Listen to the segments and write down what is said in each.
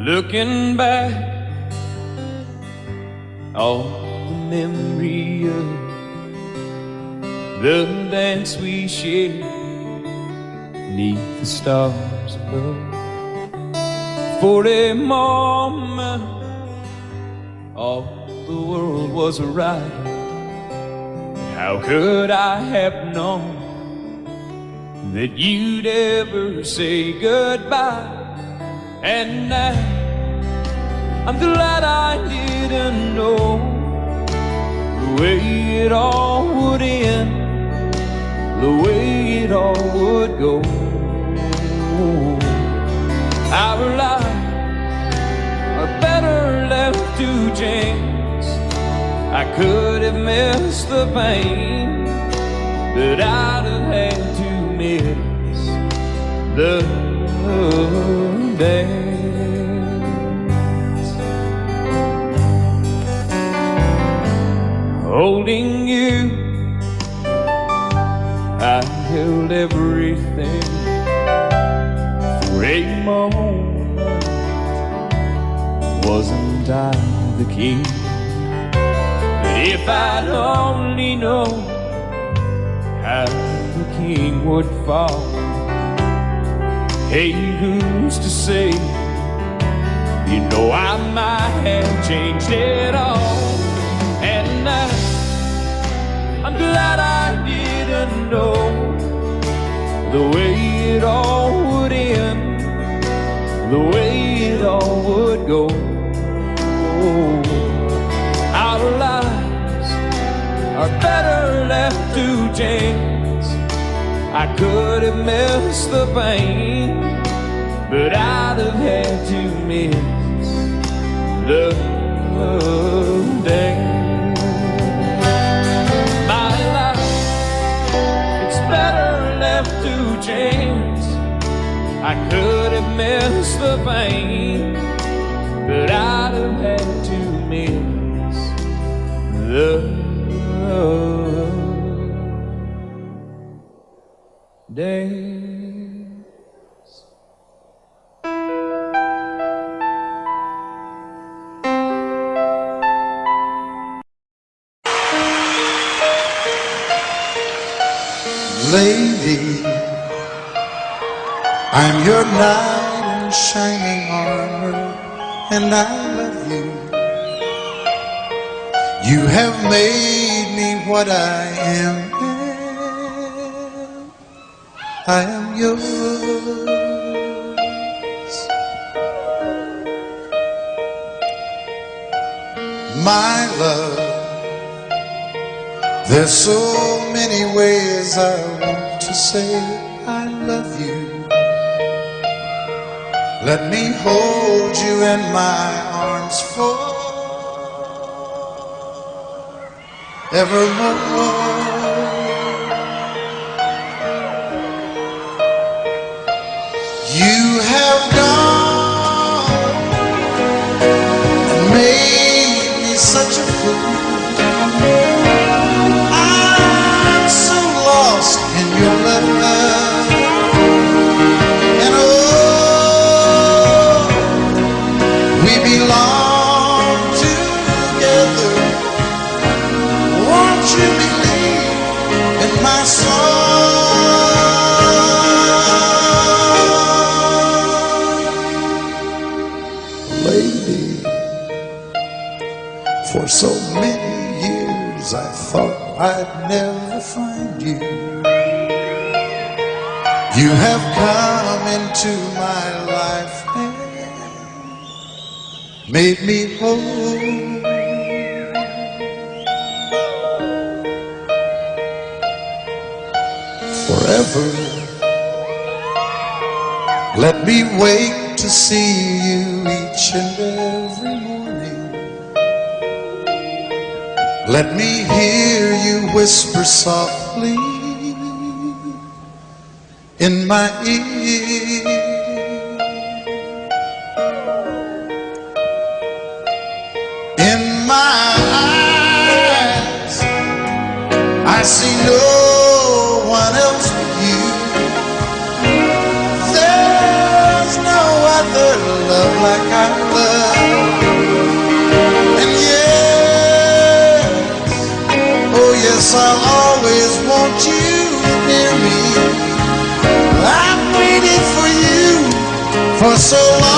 Looking back, all the memory of the dance we shared neath the stars above. For a moment, all the world was right. How could I have known that you'd ever say goodbye? And now I'm glad I didn't know the way it all would end, the way it all would go. Our lives are better left to chance. I could have missed the pain, but I'd have had to miss the dance. Holding you, I held everything. For a moment, wasn't I the king? But if I'd only known how the king would fall, hey, who's to say? You know I might have changed it all. And now I'm glad I didn't know the way it all would end, the way it all would go. Our lives are better left to chance. I could have missed the pain, but I'd have had to miss the dance. My life, it's better left to chance. I could have missed the pain, but I'd have had to miss the dance. Lady, I'm your knight in shining armor, and I love you. You have made me what I am. I am yours. My love, there's so many ways I want to say I love you. Let me hold you in my arms forevermore. You have gone and made me such a fool. I'm so lost in your love, and oh, we belong together. Won't you believe in my song? Lady, for so many years I thought I'd never find you. You have come into my life and made me whole. Forever, let me wake to see you each and every morning. Let me hear you whisper softly in my ear. In my eyes, I see no one else but you. There's no other love like I love. And yes, oh yes, I'll always want you near me. I've waited for you for so long.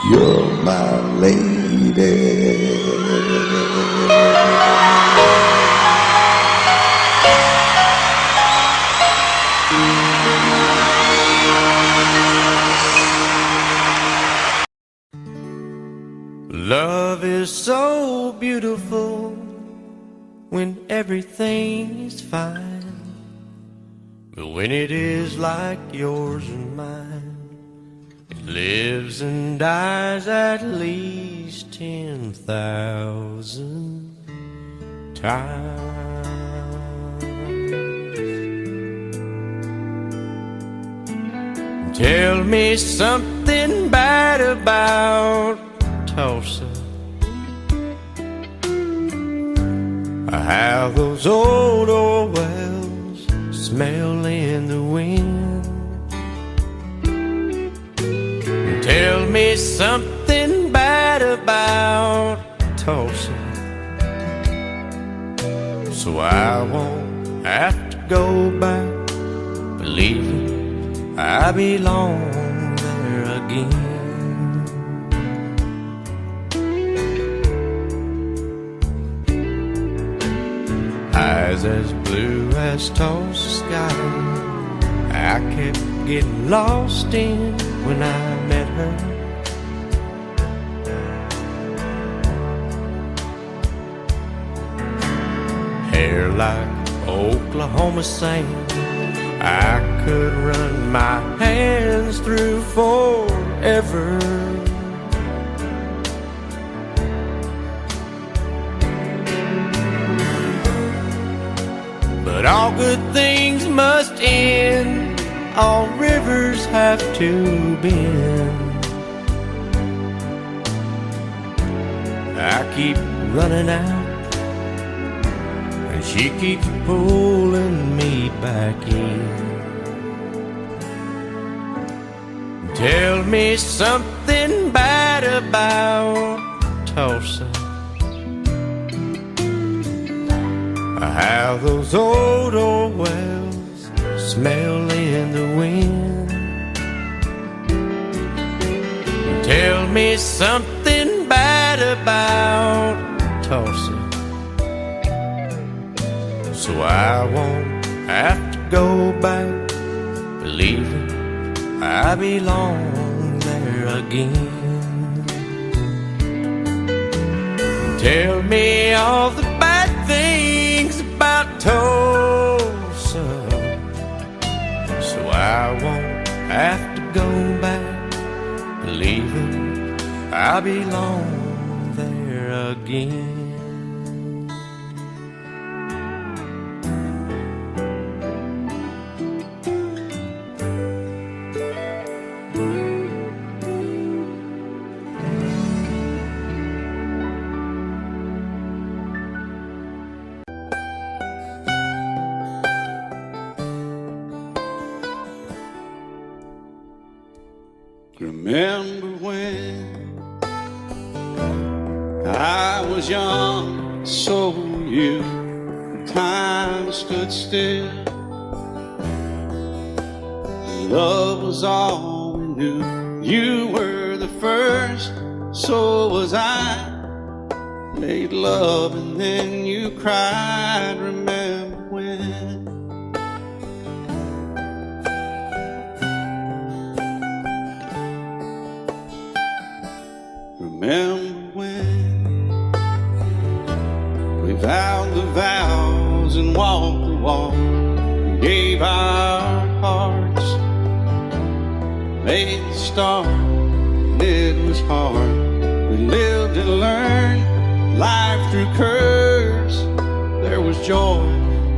You're my lady. Love is so beautiful when everything is fine, but when it is like yours and mine, it lives and dies at least 10,000 times. Tell me something bad about Tulsa, how those old wells smell in the wind. Tell me something bad about Tulsa, so I won't have to go back believing I belong there again. Eyes as blue as Tulsa sky, I kept getting lost in when I met her. Hair like Oklahoma sand, I could run my hands through forever. But all good things must end, all rivers have to bend. I keep running out, and she keeps pulling me back in. Tell me something bad about Tulsa, how those old wells smell in the wind. Tell me something bad about Tulsa, so I won't have to go back believing I belong there again. Tell me all the bad things about Tulsa, so I won't have to go back believing I belong there again. Remember when I was young, so were you. Time stood still. Love was all we knew. You were the first, so was I. made love and then you cried. Remember when? Remember when we vowed the vows and walked the walk, and gave our hearts, made the start, and it was hard. We lived and learned life through curves. There was joy,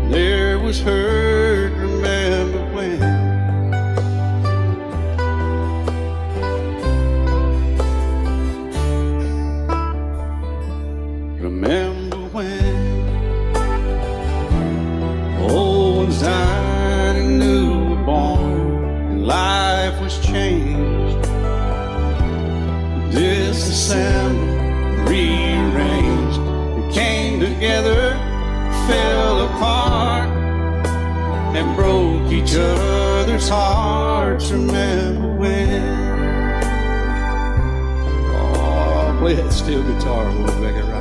there was hurt. Remember when? Remember when old ones died and new were born, and life was changed, disassembled, rearranged. We came together, fell apart, and broke each other's hearts. Remember when? Oh, play that steel guitar, we'll make it right.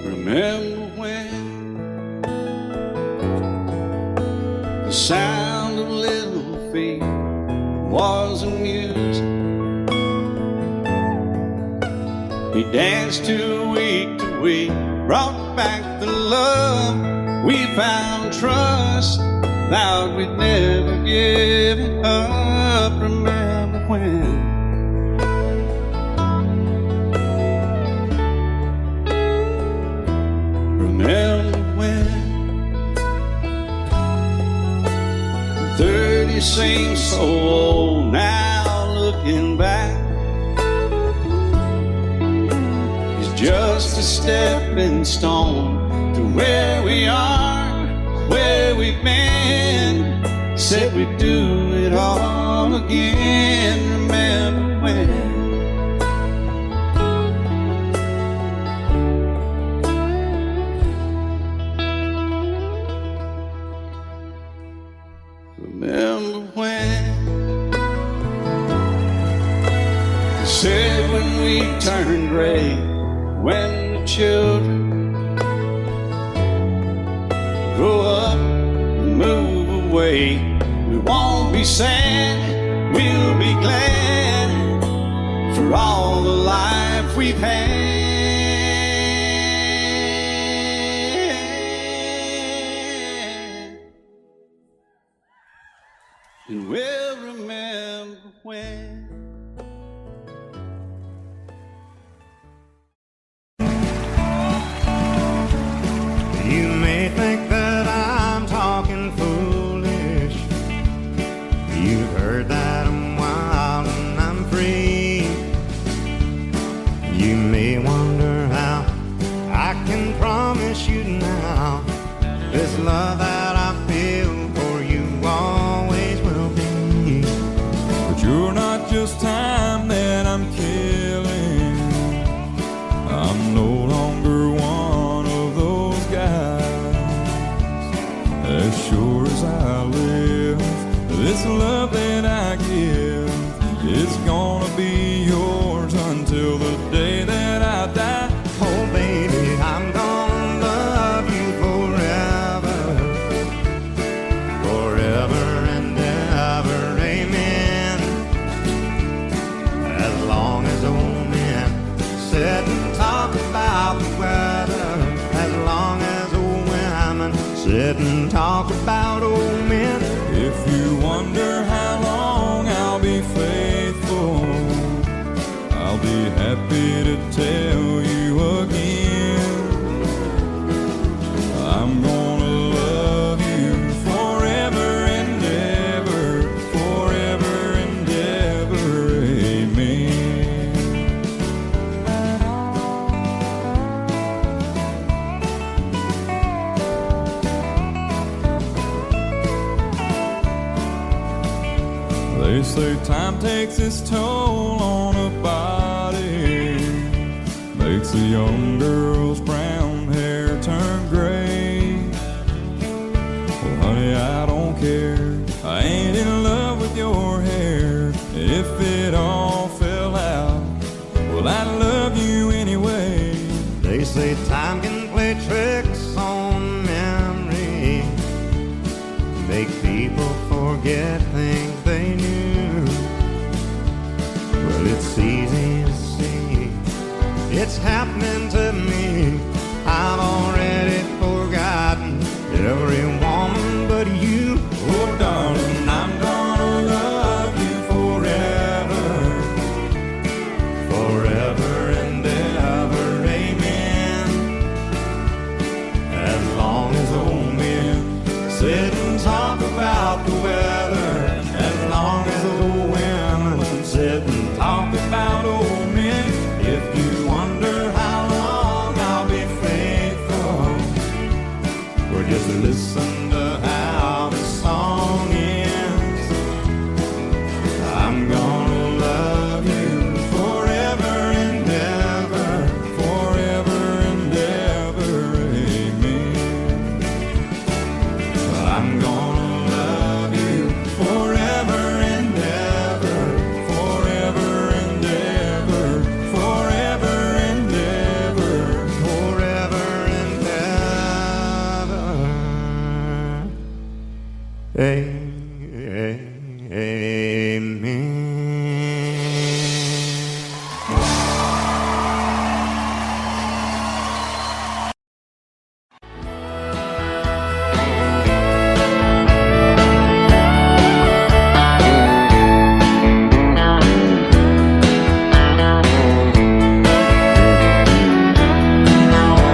Remember when the sound of little feet was amusing? He danced to week, brought back the love. We found trust, vowed we'd never give it up. Remember when? Remember when 30 seems so old now, looking back. It's just a stepping stone to where we are, where we've been. Said we'd do it all again. Remember when? Remember when they said when we turned gray, when the children grow up and move away, we won't be sad, we'll be glad for all the life we've had. And we'll remember when. You may think that I'm talking foolish. You've heard that I'm wild and I'm free. You may wonder how I can promise you now this love that I feel for you always will be. But you're not just time that I'm killing. I'm no longer one of those guys. As sure as I live, this love that I give is gonna be yours until the day that I die. Oh baby, I'm gonna love you forever, forever and ever, amen. As long as old men sit and talk about the weather, as long as old women sit and talk about old men. If you wonder how long I'll be faithful, I'll be happy to tell you again. I'm gonna love you forever and ever, forever and ever, amen. say time takes its toll on a body, makes a young girl's brown hair turn gray. Well, honey, I don't care, I ain't in love with your hair. If it all fell out, well, I'd love you anyway. They say time can play tricks on memory, make people forget things they knew. Well, it's easy to see, it's happening to me. I've already forgotten every woman but you. Oh, darling, I'm gonna love you forever, forever and ever, amen. As long as old men sit and talk about the weather, as long as old women sit and talk about old men. If you wonder how long I'll be faithful, or just listen to how the song ends, I'm gonna love you forever and ever, forever and ever, amen. I'm gonna love you forever and ever, forever and ever, forever and ever, forever and ever, amen.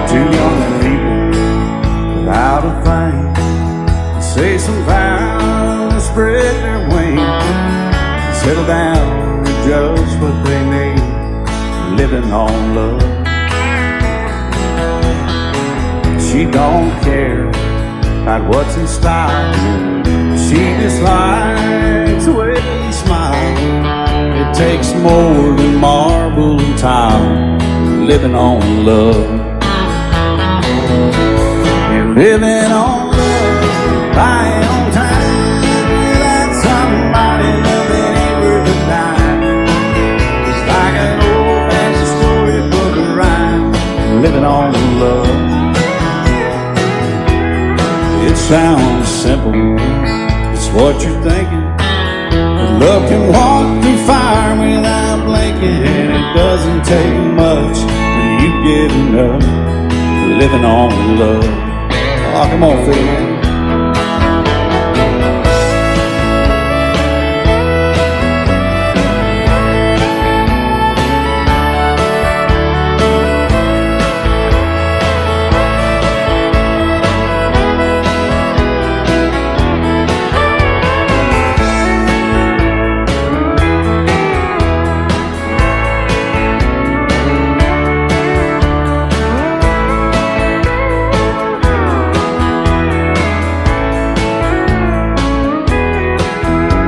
Two young people without a thing, say some vows, spread their wings, settle down to just what they need, living on love. She don't care about what's in style, she just likes the way he smiles. It takes more than marble and tile, living on love. You're living on love, buying on time, without somebody loving ain't worth a dime. It's like an old-fashioned storybook of rhyme, living on love. It sounds simple, it's what you're thinking, but love can walk through fire without blinking. It doesn't take much when you get enough, living on love. Oh, come on, Phil.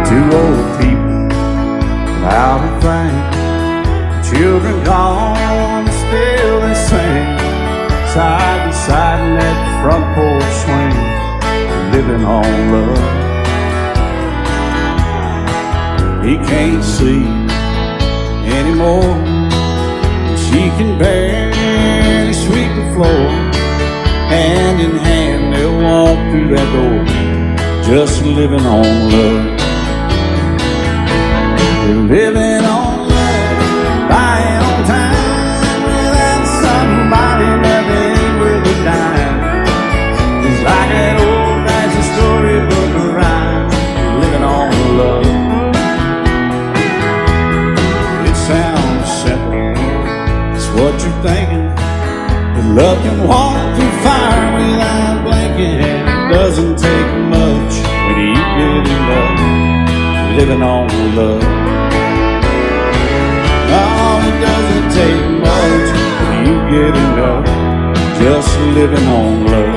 Two old people without a thing, children gone, still they sing, side by side in that front porch swing, living on love. He can't see anymore, she can barely sweep the floor. Hand in hand they'll walk through that door, just living on love. We're living on love, buying on time, without somebody loving ain't worth a dime. It's like an old-fashioned storybook of rhyme, living on love. It sounds simple, it's what you're thinking, but love can walk through fire without blinking. It doesn't take much when you get enough, living on love. Oh, it doesn't take much when you get enough, just living on love.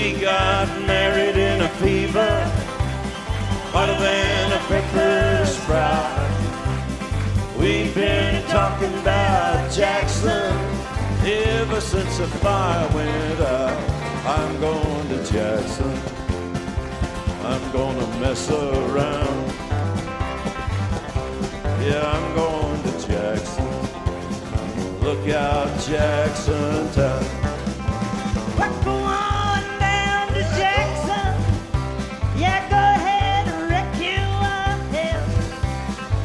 We got married in a fever, hotter than a pepper sprout. We've been talking about Jackson ever since the fire went out. I'm going to Jackson, I'm gonna mess around. Yeah, I'm going to Jackson. Look out, Jackson town. We're going down to Jackson. Yeah, go ahead and wreck your hell.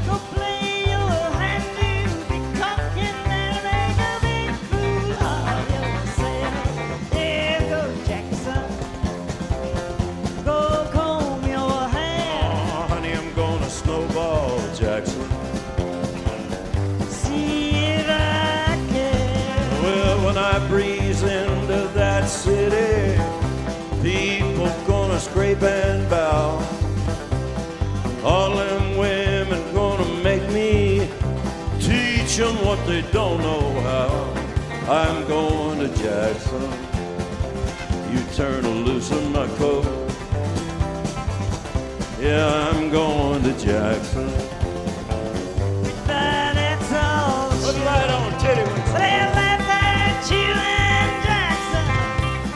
Go play your hand, you be talking and make a big fool of yourself. Yeah, go Jackson. Go comb your hair. Oh, honey, I'm gonna snowball Jackson. When I breeze into that city, people gonna scrape and bow. All them women gonna make me teach them what they don't know how. I'm going to Jackson. You turn loose in my coat. Yeah, I'm going to Jackson. That's all. Put right on, titty wings. You and Jackson,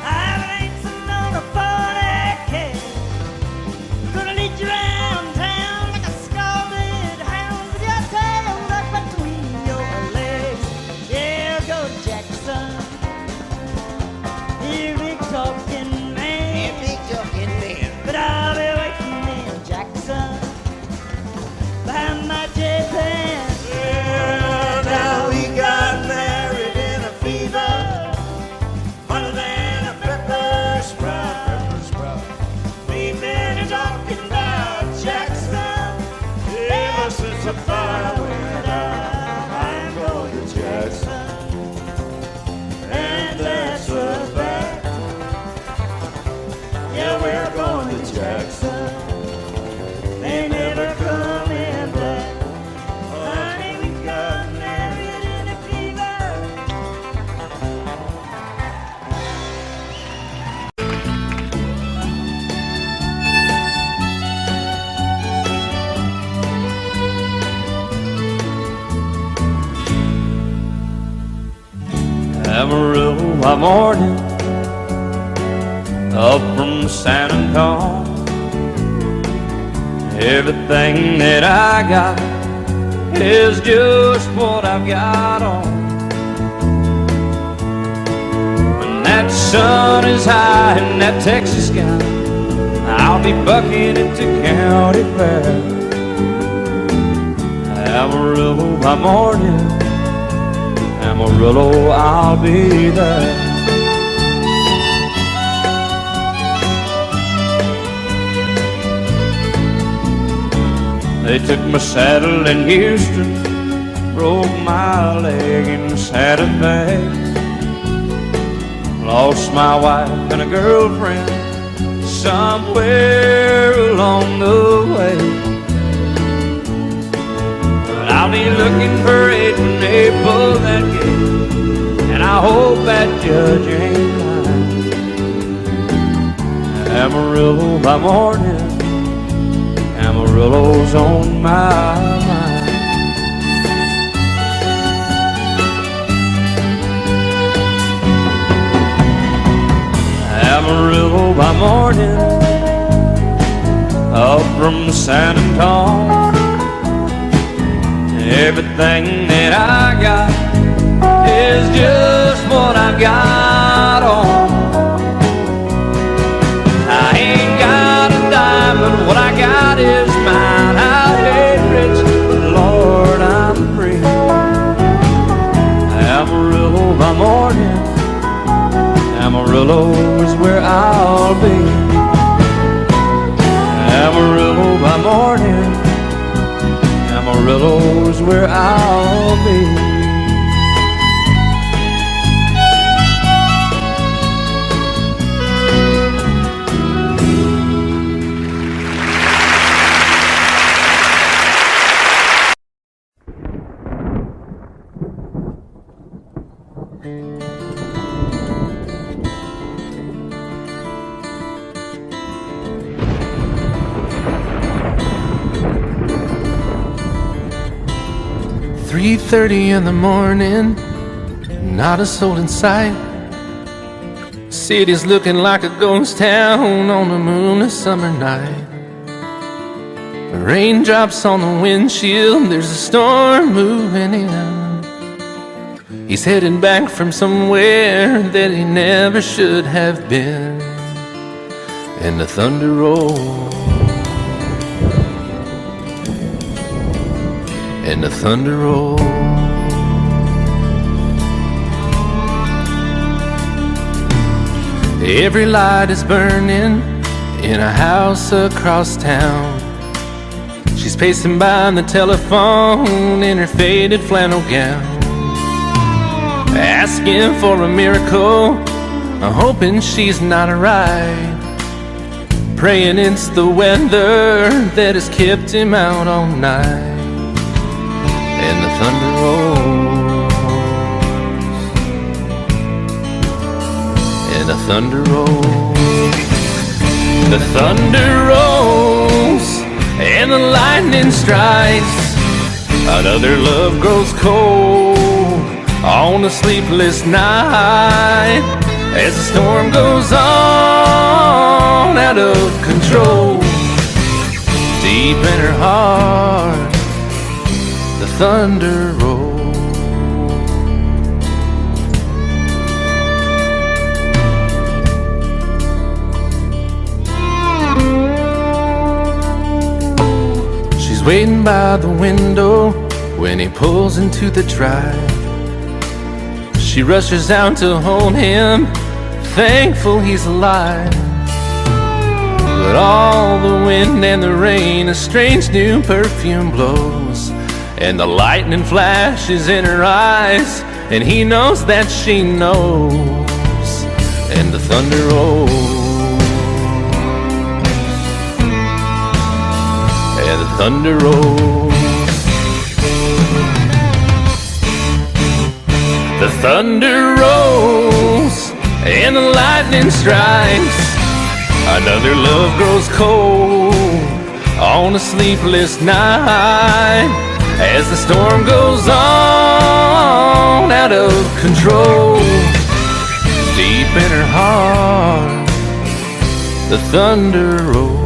I've racing on a 40K. Gonna lead you around town like a scalded hound with your tail up between your legs. Yeah, go Jackson. You big talking man. Yeah, big talking man. But I'll be waiting in Jackson behind my jet van. Yeah, now we got married in a fever, hotter than a pepper sprout. We've been talking about Jackson ever since the fire went out. I'm going to Jackson, and that's a fact. Yeah, we're going to Jackson. They never come in black. Honey, we got married in a fever. Amarillo by morning, up from San Antonio. Everything that I got is just what I've got on. When that sun is high in that Texas sky, I'll be bucking into county fair. Amarillo by morning, Amarillo, I'll be there. They took my saddle in Houston, broke my leg in Santa Fe. Lost my wife and a girlfriend somewhere along the way. But I'll be looking for it when they pull that gate, and I hope that judge ain't lying. Amarillo by morning, Amarillo's on my mind. Amarillo by morning, up from San Antonio. Everything that I got is just what I've got on. I ain't got a dime, but what I got is mine. I ain't rich, but Lord, I'm free. Amarillo by morning, Amarillo is where I'll be. Amarillo by morning, Amarillo is where I'll be. 3:30 in the morning, not a soul in sight. City's looking like a ghost town on a moonless summer night. Raindrops on the windshield, there's a storm moving in. He's heading back from somewhere that he never should have been. And the thunder rolls, and the thunder rolls. Every light is burning in a house across town. She's pacing by the telephone in her faded flannel gown, asking for a miracle, hoping she's not alright, praying it's the weather that has kept him out all night. And the thunder rolls, and the thunder rolls. The thunder rolls, and the lightning strikes. Another love grows cold on a sleepless night, as the storm goes on out of control. Deep in her heart, the thunder rolls. She's waiting by the window when he pulls into the drive. She rushes out to hold him, thankful he's alive. But all the wind and the rain, a strange new perfume blows, and the lightning flashes in her eyes, and he knows that she knows. And the thunder rolls, and the thunder rolls. The thunder rolls, and the lightning strikes. Another love grows cold on a sleepless night, as the storm goes on out of control. Deep in her heart, the thunder rolls.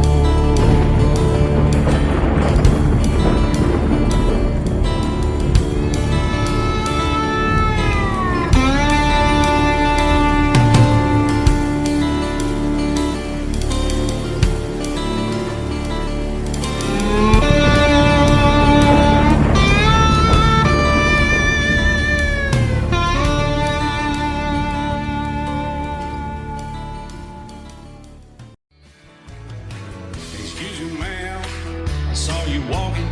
Excuse me, ma'am, I saw you walking.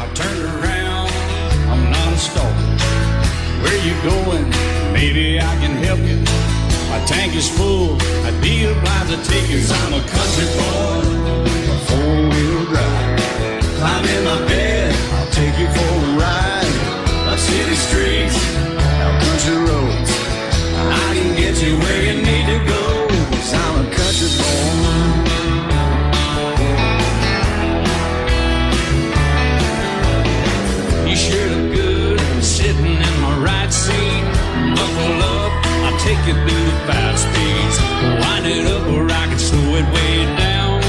I turned around, I'm not a stalker. Where you going? Maybe I can help you. My tank is full, I'd be obliged to take you. 'Cause I'm a country boy, a four-wheel drive. Climb in my bed, I'll take you for a ride. Up city streets, out country roads, I can get you where you need to go. 'Cause I'm a country boy. You sure look good sitting in my right seat. Buckle up, I'll take you through the 5 speeds. Wind it up where I can slow it way down.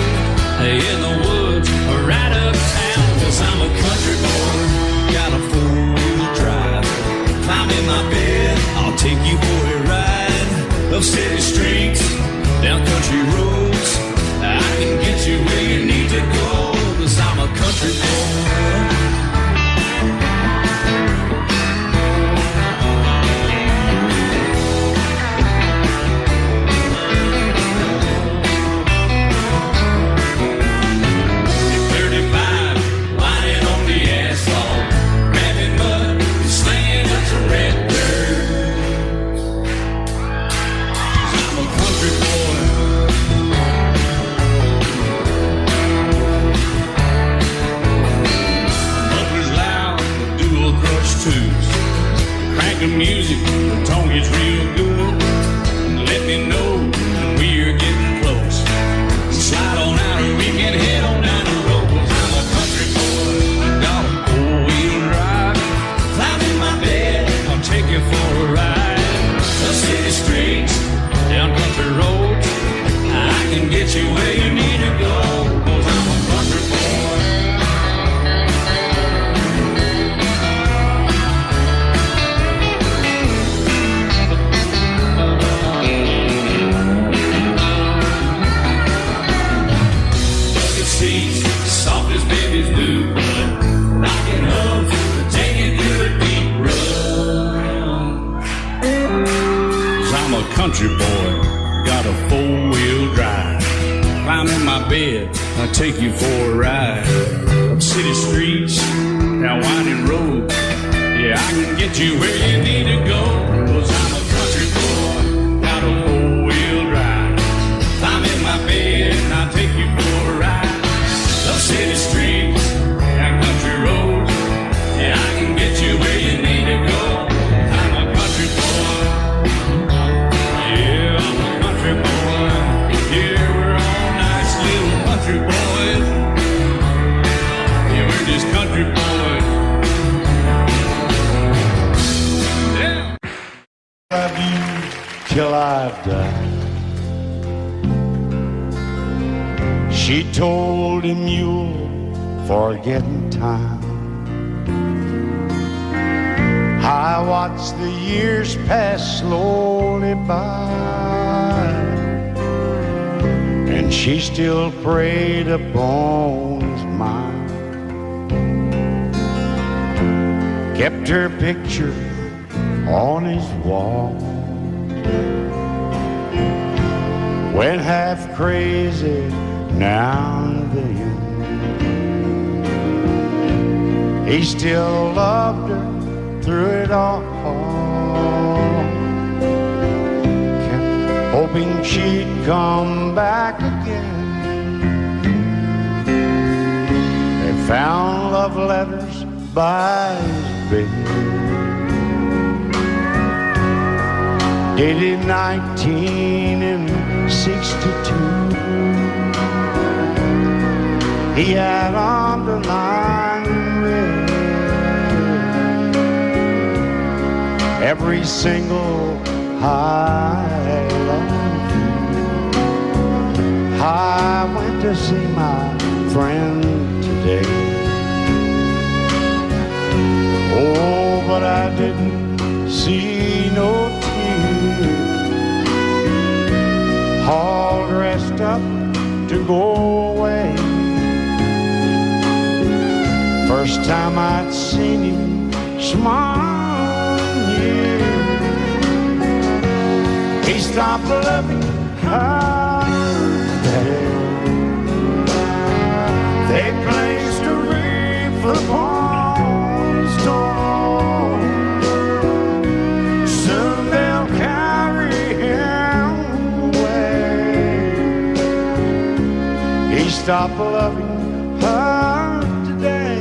In the woods or right uptown. 'Cause I'm a country boy, got a 4-wheel drive. Climb in my bed, I'll take you for a ride. Up city streets, down country roads, I can get you where you need to go. 'Cause I'm a country boy. get you where you need to go, 'cause I'm a country boy. Bucket seats, soft as babies do, rocking hubs, taking through the deep run. 'Cause I'm a country boy, got a four-wheel drive. Climb in my bed, I'll take you for a ride. Up city streets, down winding roads. Yeah, I can get you where you need to go, 'cause I'm a country boy, got a four-wheel drive. Climb in my bed and I'll take you for a ride. Up city streets, down country roads. Yeah, I can get you where you need to go. I'm a country boy. Yeah, I'm a country boy. Yeah, we're all nice little country boys. Yeah, we're just country boys. Yeah. Love you till I die. She told him you'll forget in time. I watched the years pass slowly by, and she still preyed upon his mind. Kept her picture on his wall. Went half crazy now and then. He still loved her through it all. Kept hoping she'd come back again. They found love letters by his bed, dated 1962. He had underlined red every single I love you. I went to see my friend today. Oh, but I didn't see no tears. All dressed up to go away. First time I'd seen him smile in years. He stopped loving her today. They placed a wreath upon his door. Soon they'll carry him away. He stopped loving her today.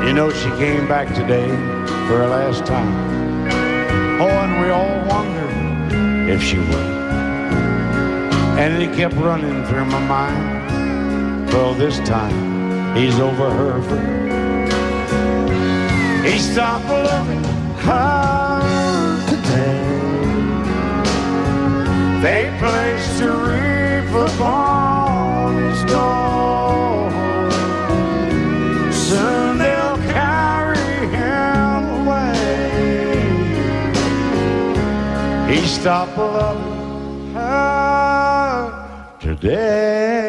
You know, she came back today for her last time. Oh, and we all wondered if she would. And it kept running through my mind. Well, this time, he's over her for good. He stopped loving her today. They placed a wreath upon his door. Soon they'll carry him away. He stopped loving her today.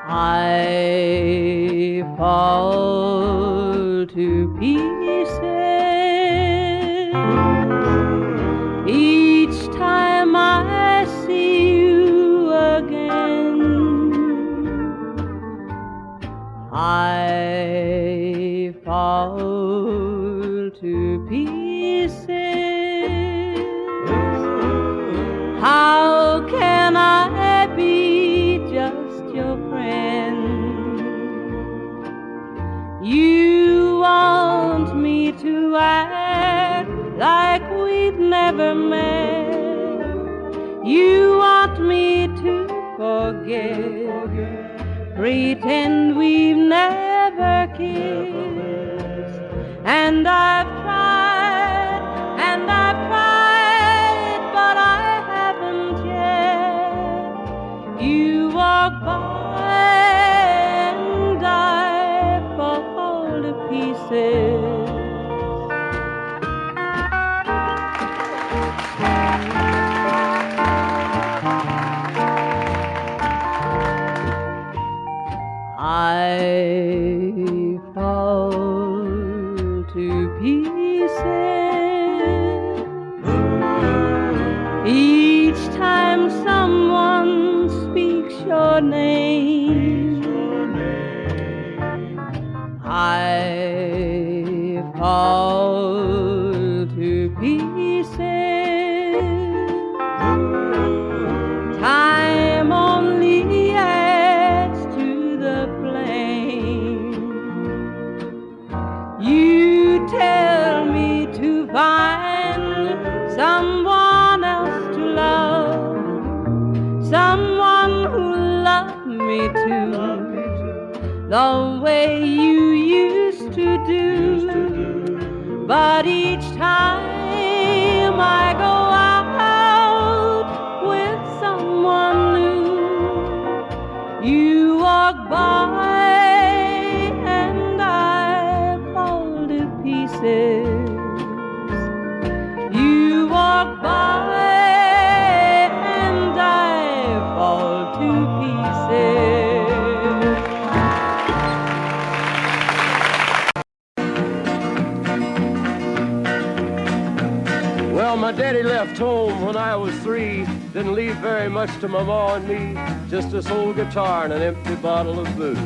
I fall to pieces each time I see you again. I fall to pieces never met. You want me to forget, pretend we've never kissed. And I've tried, but I haven't yet. You walk by and I fall to pieces. I fall to pieces each time someone speaks your name. I fall to pieces. Time only adds to the flame. You tell me to find someone else to love, someone who loved me too, the way you used to do. But each time I go out with someone new, you walk by and I fall to pieces. You walk by and I fall to pieces. Well, my daddy left home when I was 3. Didn't leave very much to my ma and me. Just this old guitar and an empty bottle of booze.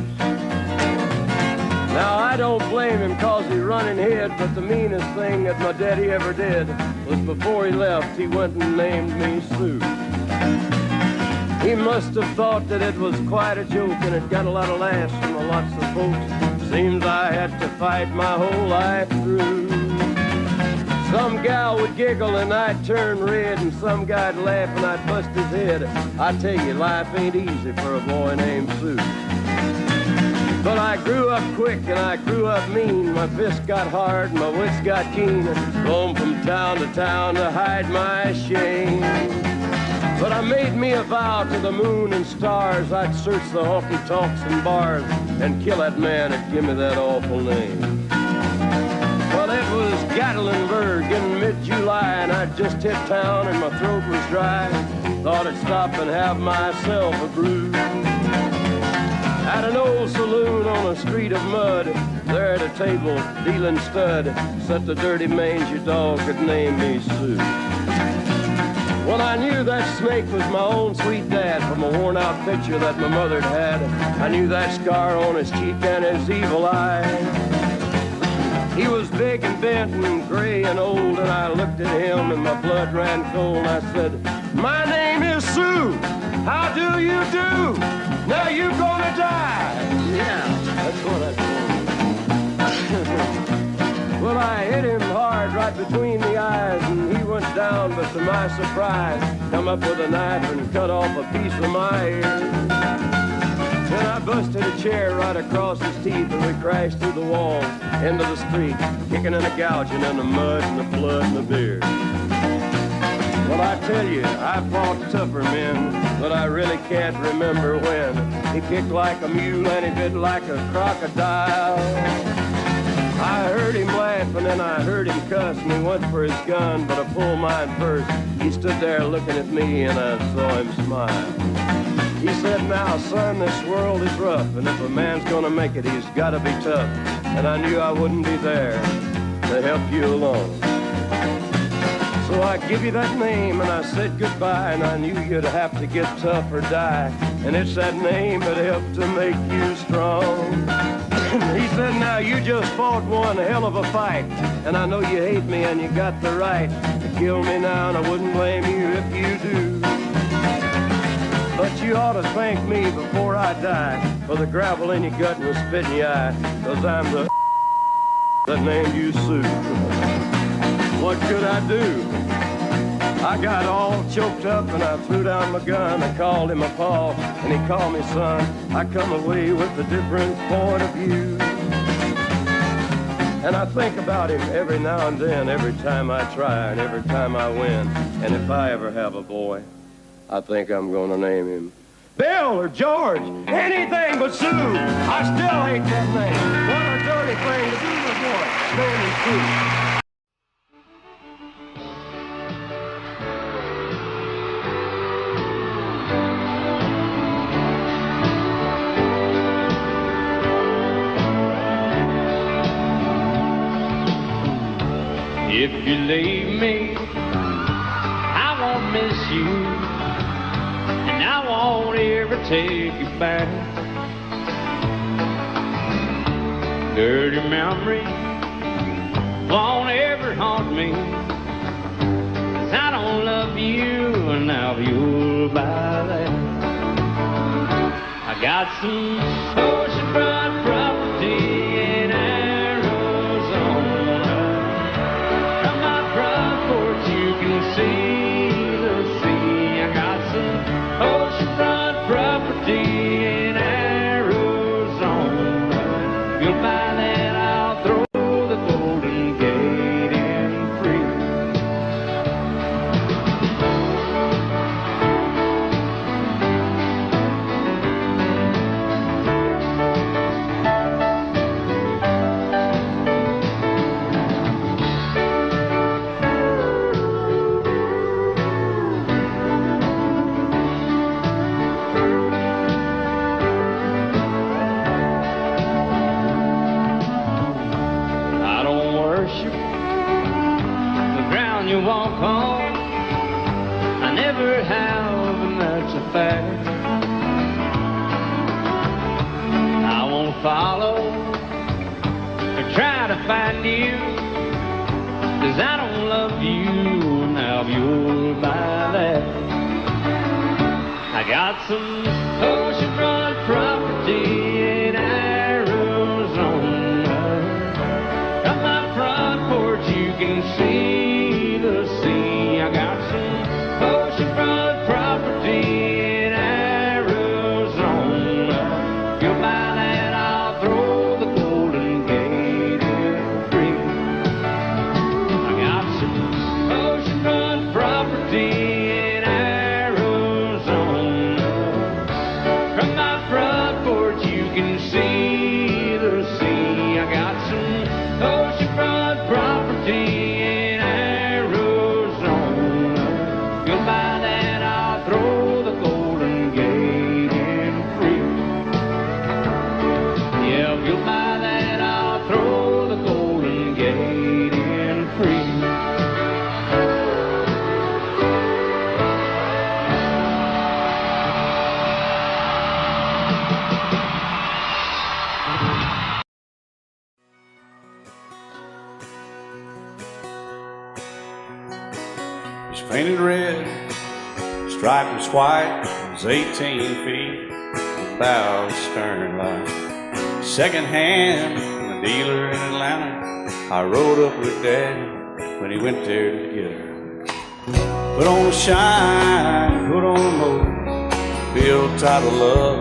Now, I don't blame him 'cause he run and hid, but the meanest thing that my daddy ever did was before he left, he went and named me Sue. He must have thought that it was quite a joke, and it got a lot of laughs from lots of folks. Seems I had to fight my whole life through. Some gal would giggle and I'd turn red, and some guy'd laugh and I'd bust his head. I tell you, life ain't easy for a boy named Sue. But I grew up quick and I grew up mean. My fists got hard and my wits got keen. Roamed from town to town to hide my shame. But I made me a vow to the moon and stars, I'd search the honky-tonks and bars and kill that man that give me that awful name. Well, it was Gatlinburg in mid-July, and I'd just hit town and my throat was dry. Thought I'd stop and have myself a brew. At an old saloon on a street of mud, there at a table, dealing stud, sat the dirty mangy dog that named me Sue. Well, I knew that snake was my own sweet dad from a worn-out picture that my mother'd had. I knew that scar on his cheek and his evil eye. He was big and bent and gray and old, and I looked at him and my blood ran cold. I said, "My name is Sue. How do you do? Now you gonna die." Yeah, that's what I told him. Well, I hit him hard right between the eyes, and he went down, but to my surprise, come up with a knife and cut off a piece of my ear. Then I busted a chair right across his teeth, and we crashed through the walls into the street, kicking and a gouging in the mud and the blood and the beer. Well, I tell you, I fought tougher men, but I really can't remember when. He kicked like a mule and he bit like a crocodile. I heard him laugh and then I heard him cuss, and he went for his gun, but I pulled mine first. He stood there looking at me and I saw him smile. He said, "Now, son, this world is rough, and if a man's gonna make it, he's gotta be tough." And I knew I wouldn't be there to help you along. So I give you that name and I said goodbye, and I knew you'd have to get tough or die. And it's that name that helped to make you strong. He said, "Now you just fought one hell of a fight, and I know you hate me and you got the right to kill me now, and I wouldn't blame you if you do. But you ought to thank me before I die for the gravel in your gut and the spit in your eye, 'cause I'm the that named you Sue." What could I do? I got all choked up and I threw down my gun. I called him a pa and he called me son. I come away with a different point of view. And I think about him every now and then, every time I try and every time I win. And if I ever have a boy, I think I'm gonna name him Bill or George, anything but Sue. I still hate that name. What a dirty thing to do to a boy, naming Sue. If you leave me, I won't miss you, and I won't ever take you back. Dirty memory won't ever haunt me, 'cause I don't love you, and now you'll buy that. I got some oceanfront property in Arizona. From my front porch you can see the sea. I got some oceanfront property in Arizona. You'll buy that, I'll throw the Golden Gate in free. I don't worship the ground you walk on. I never have, and that's a fact. I won't follow or try to find you, 'cause I don't love you, now you'll buy that. I got some oceanfront property in Arizona. From my front porch you can see the sea. I got some oceanfront property in Arizona. You'll buy that, I'll throw the Golden Gate in free. I got some oceanfront property in Arizona. From my front porch you can see the sea. I got some oceanfront property in Arizona. You'll buy that, I'll throw the Golden Gate in free. Yeah, if you'll buy that, I'll throw the Golden Gate in free. It's painted red, striped was white, it was 18 feet, about stern line. Second hand from a dealer in Atlanta. I rode up with Daddy when he went there to get her. Put on a shine, put on a motor, built out of love,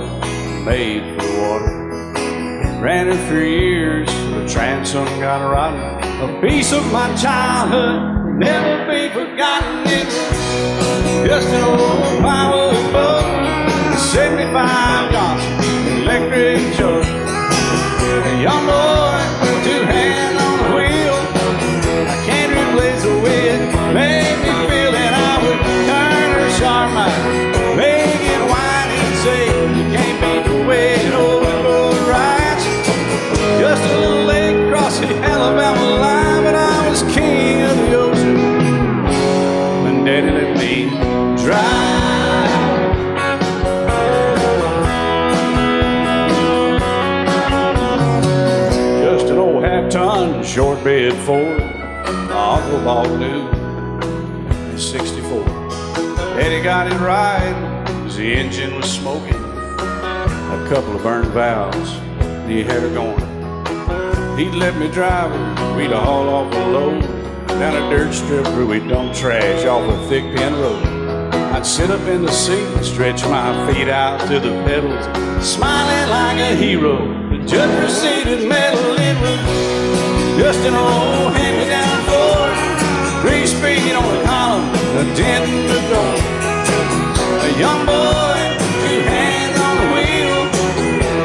made for water. Ran it for years, the transom got rotten. A piece of my childhood, never be forgotten. It's just an old firewood boat, 75 Johnson, electric jug. A young boy, two hands on the wheel. I can't replace the way it made me feel that I would turn her sharp mind, make it wide and say you can't beat the way an old boat rides. Just a little lake across the Alabama line, but I was king of the ocean when Daddy let me drive. Just an old half-ton short bed Ford, my uncle bought new in '64. Daddy got it right, 'cause the engine was smoking, a couple of burned valves, and he had her going. He'd let me drive her, we'd haul off a load, down a dirt strip where we dump trash off a thick pin road. I'd sit up in the seat and stretch my feet out to the pedals, smiling like a hero. The judge proceeded meddling with just an old hand-me-down Ford, grease speed on the column, a dent in the door. A young boy, 2 hands on the wheel.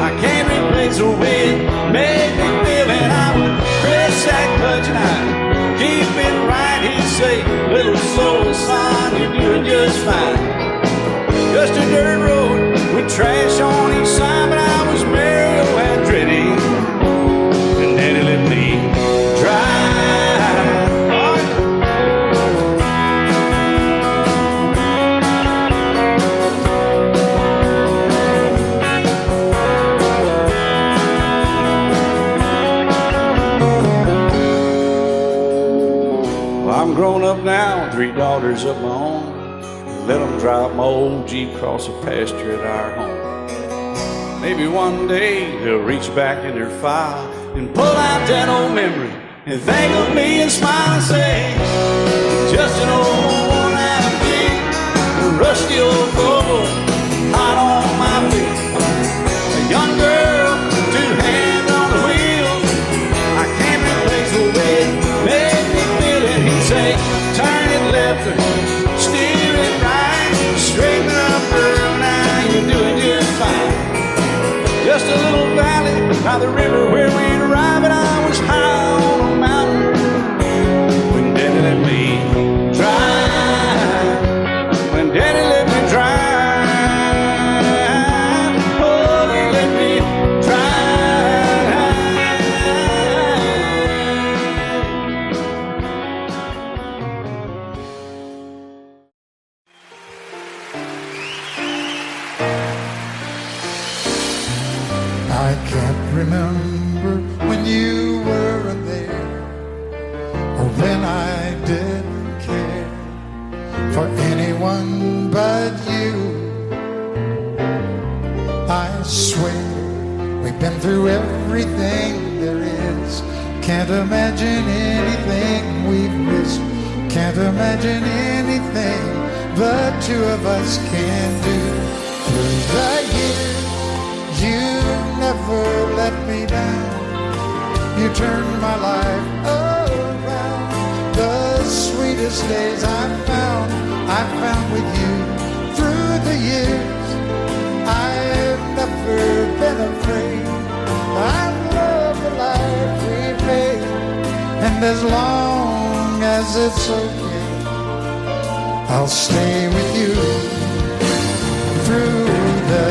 I can't replace the way it made me feel, and I would press that clutch and I'd keep it right. He'd say, little soul, son, you're doing just fine. Just a dirt road with trash on each side, but I was Mario Andretti, and Daddy let me drive. Well, I'm grown up now, 3 daughters of my own. Let them drive my old Jeep across the pasture at our home. Maybe one day they'll reach back in their file and pull out that old memory and think of me and smile and say, just an old worn-out Jeep, a rusty old Volvo, hot on my feet. A young girl, 2 hands on the wheel. I can't replace the way it made me feel. And he'd say, turn it left or steer it right, straighten up, girl, now you're doing just fine. Just a little valley by the river where we'd arrive, and I was high on a mountain when Daddy let me drive. When Daddy let me drive, oh, he let me I can't remember when you weren't there, or when I didn't care for anyone but you. I swear we've been through everything there is. Can't imagine anything we've missed. Can't imagine anything the 2 of us can do. Through the years, you never let me down. You turned my life around. The sweetest days I found with you. Through the years, I've never been afraid. I love the life we made, and as long as it's okay, I'll stay with you through the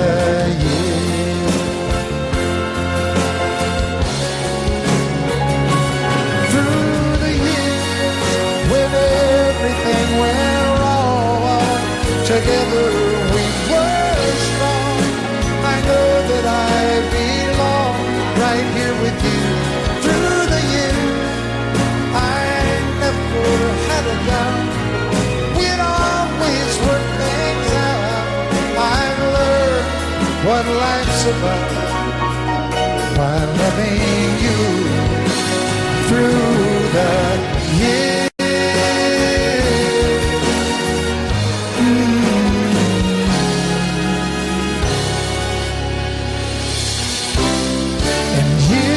years. Through the years, when everything went wrong, together we were strong. I know that I belong right here with you. Through the years, I never had a doubt. We'd always work things out. I've learned what life's about by loving you through the years. And you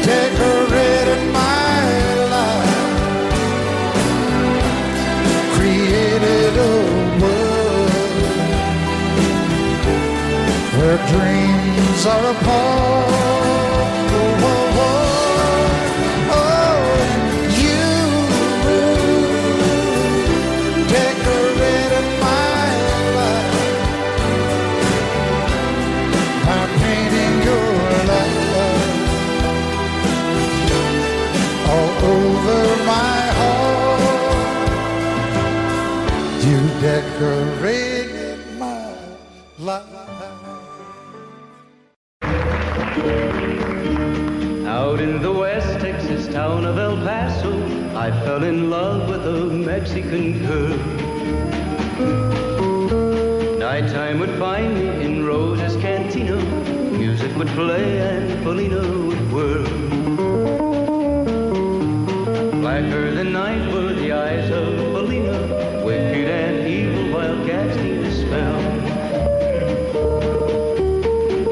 decorated my life, created a world where dreams are apart. Oh, oh, oh, oh, you decorated my life by painting your life all over my heart. You decorated my life. Out in the West Texas town of El Paso, I fell in love with a Mexican girl. Nighttime would find me in Rose's Cantina. Music would play and Polina would whirl. eyes of Felina, wicked and evil while casting a spell.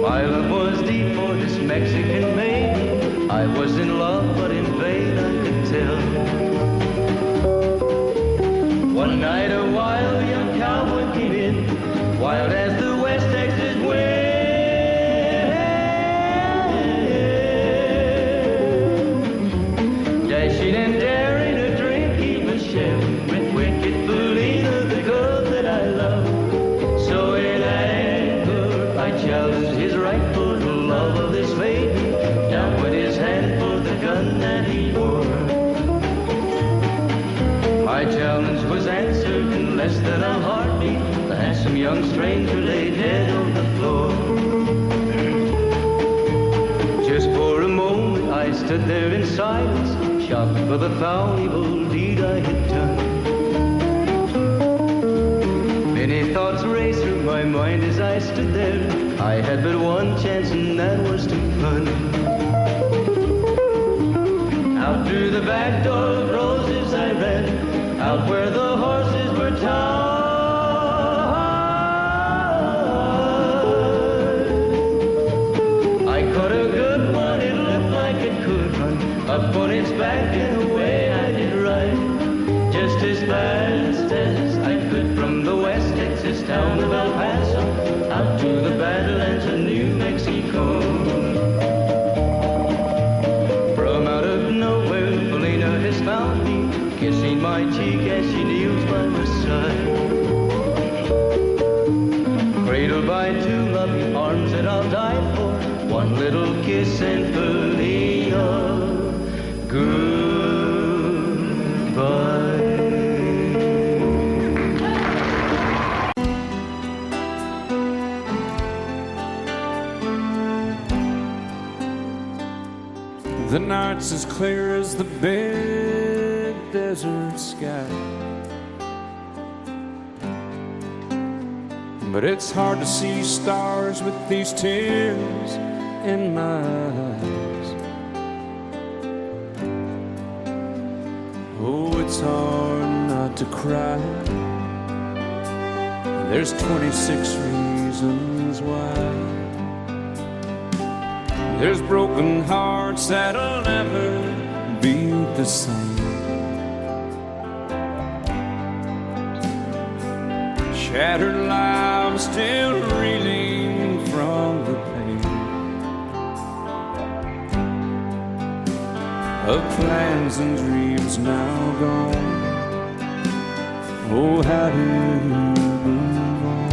My love was deep for this Mexican maiden. I was in love, but in vain I could tell. One night a wild young cowboy came in, wild as the West Texas wind. Dashing and daring to drink, he was sharing with wicked Felina, the girl that I love. So in anger I challenged his right for the love of this maiden. Down went his hand for the gun that he wore. My challenge was answered in less than a heartbeat. The handsome young stranger laid dead on the floor. Just for a moment I stood there in silence, shocked for the foul evil deed I had done. Many thoughts raced through my mind as I stood there. I had but one chance and that was to run. Out through the back door of roses I ran, out where the horses were tied. I caught a good one, it looked like it could run, up on its back and away I did ride, just as fast as I could from the West Texas town of El Paso, out to the Badlands of New Mexico. From out of nowhere, Felina has found me, kissing my cheek as she kneels by my side. Cradled by two loving arms that I'll die for, one little kiss and Felina, goodbye. The night's as clear as the big desert sky, but it's hard to see stars with these tears in my eyes. Oh, it's hard not to cry. There's 26 reasons why. There's broken hearts that'll never be the same. Shattered lives still reeling from the pain of plans and dreams now gone. Oh, how do you move on?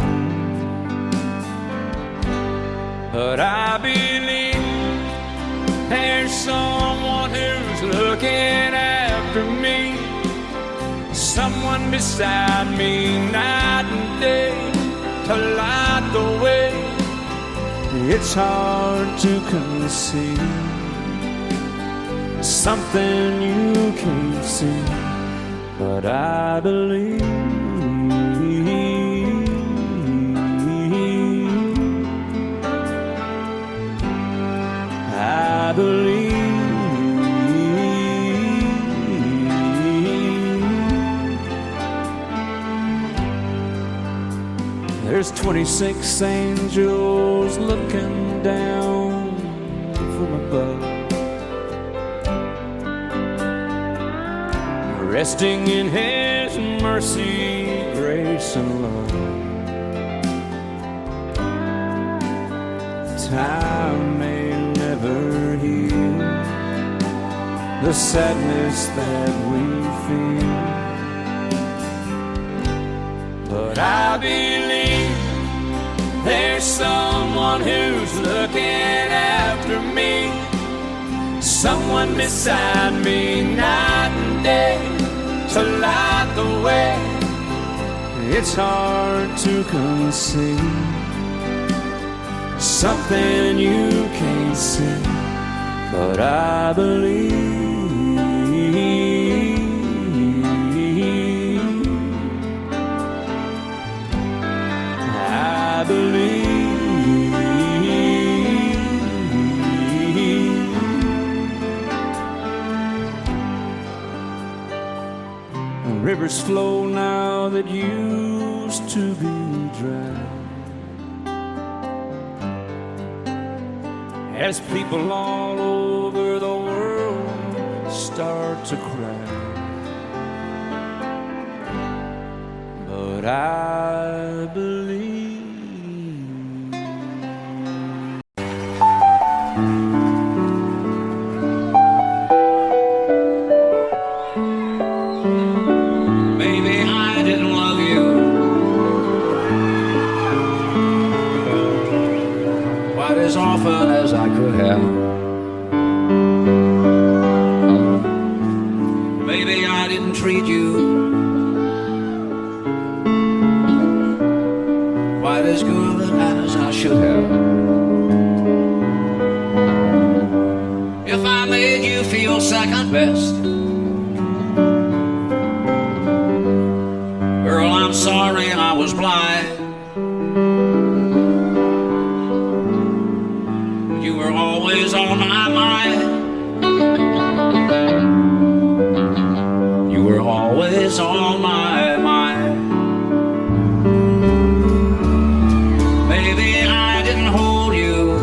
But I believe there's someone who's looking after me, someone beside me night and day to light the way. It's hard to conceive something you can't see, but I believe. I believe. There's 26 angels looking down from above, resting in His mercy, grace, and love. Time may never heal the sadness that we feel, but I believe there's someone who's looking after me, someone beside me night and day to light the way. It's hard to conceive something you can't see, but I believe. I believe. Rivers flow now that used to be dry. As people all over the world start to cry. But I believe Maybe I didn't love you quite as often as I could have. Maybe I didn't treat you quite as good as I should have. If I made you feel second best, girl, I'm sorry I was blind. You were always on my mind. You were always on my mind. Maybe I didn't hold you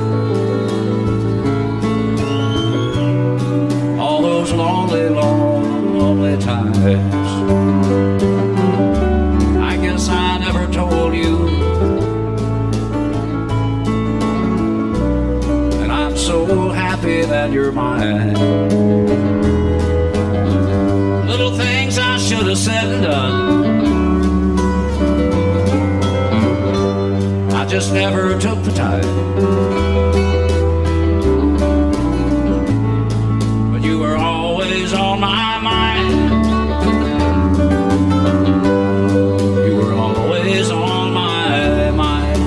all those lonely, lonely times. I guess I never told you, and I'm so happy that you're mine. Little things I should have said and done, I just never took the time. But you were always on my mind. You were always on my mind.